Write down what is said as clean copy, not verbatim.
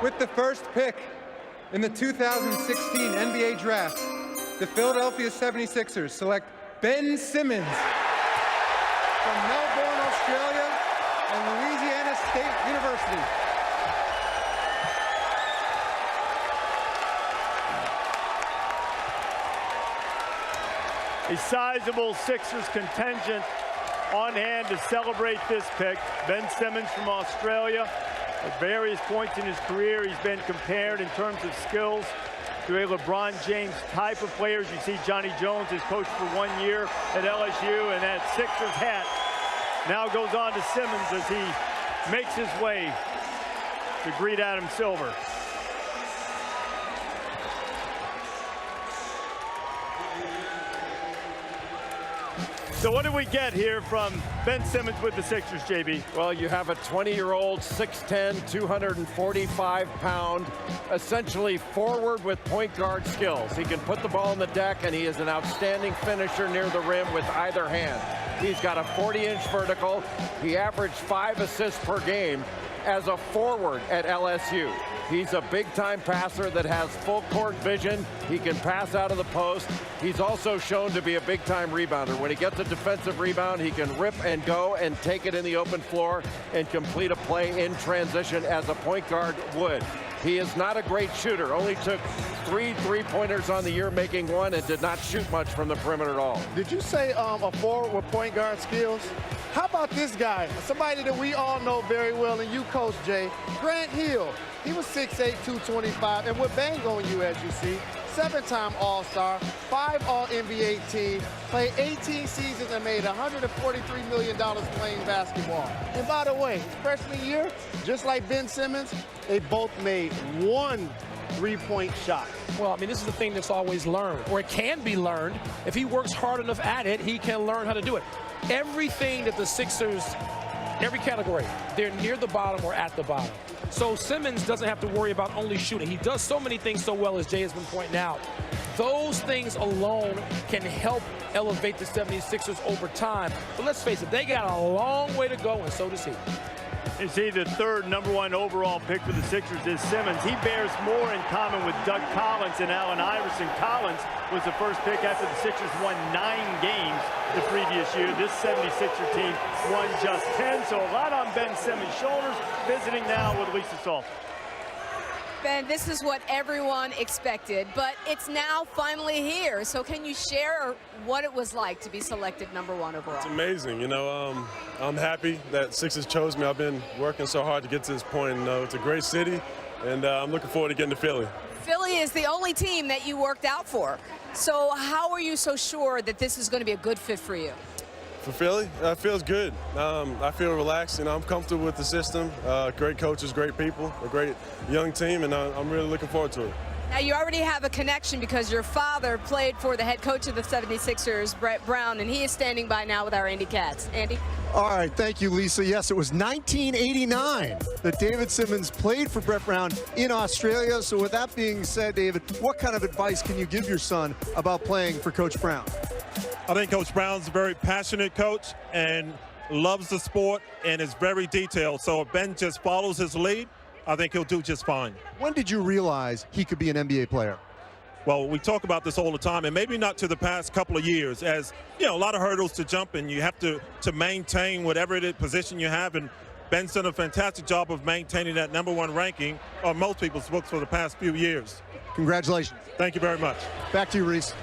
With the first pick in the 2016 NBA Draft, the Philadelphia 76ers select Ben Simmons from Melbourne, Australia, and Louisiana State University. A sizable Sixers contingent on hand to celebrate this pick. Ben Simmons from Australia. At various points in his career, he's been compared in terms of skills to a LeBron James type of player. As you see, Johnny Jones has coached for 1 year at LSU, and that Sixers hat now goes on to Simmons as he makes his way to greet Adam Silver. So what do we get here from Ben Simmons with the Sixers, JB? Well, you have a 20-year-old, 6'10", 245-pound, essentially forward with point guard skills. He can put the ball on the deck, and he is an outstanding finisher near the rim with either hand. He's got a 40-inch vertical. He averaged 5 assists per game as a forward at LSU. He's a big-time passer that has full-court vision. He can pass out of the post. He's also shown to be a big-time rebounder. When he gets a defensive rebound, he can rip and go and take it in the open floor and complete a play in transition as a point guard would. He is not a great shooter. Only took 3 three-pointers on the year, making 1, and did not shoot much from the perimeter at all. Did you say a forward with point guard skills? How about this guy? Somebody that we all know very well, and you coach, Jay. Grant Hill. He was 6'8", 225, and would bang on you, as you see. 7-time All-Star, 5 All-NBA team, played 18 seasons and made $143 million playing basketball. And by the way, his freshman year, just like Ben Simmons, they both made 1 three-point shot. Well, I mean, this is the thing that's always learned, or it can be learned. If he works hard enough at it, he can learn how to do it. Everything that the Sixers, every category, they're near the bottom or at the bottom. So Simmons doesn't have to worry about only shooting. He does so many things so well, as Jay has been pointing out. Those things alone can help elevate the 76ers over time. But let's face it, they got a long way to go, and so does he. You see, the third #1 overall pick for the Sixers is Simmons. He bears more in common with Doug Collins and Allen Iverson. Collins was the first pick after the Sixers won 9 games the previous year. This 76er team won just 10, so a lot on Ben Simmons' shoulders. Visiting now with Lisa Salter. Ben, this is what everyone expected, but it's now finally here. So can you share what it was like to be selected #1 overall? It's amazing. You know, I'm happy that Sixers chose me. I've been working so hard to get to this point. You know, it's a great city, and I'm looking forward to getting to Philly. Philly is the only team that you worked out for. So how are you so sure that this is going to be a good fit for you? For Philly, it feels good. I feel relaxed. You know, I'm comfortable with the system. Great coaches, great people, a great young team, and I'm really looking forward to it. Now, you already have a connection because your father played for the head coach of the 76ers, Brett Brown, and he is standing by now with our Andy Katz. Andy? All right, thank you, Lisa. Yes, it was 1989 that David Simmons played for Brett Brown in Australia. So with that being said, David, what kind of advice can you give your son about playing for Coach Brown? I think Coach Brown's a very passionate coach and loves the sport and is very detailed. So if Ben just follows his lead, I think he'll do just fine. When did you realize he could be an NBA player? Well, we talk about this all the time, and maybe not to the past couple of years, as you know, a lot of hurdles to jump, and you have to maintain whatever it is, position you have. And Ben's done a fantastic job of maintaining that #1 ranking on most people's books for the past few years. Congratulations. Thank you very much. Back to you, Reese.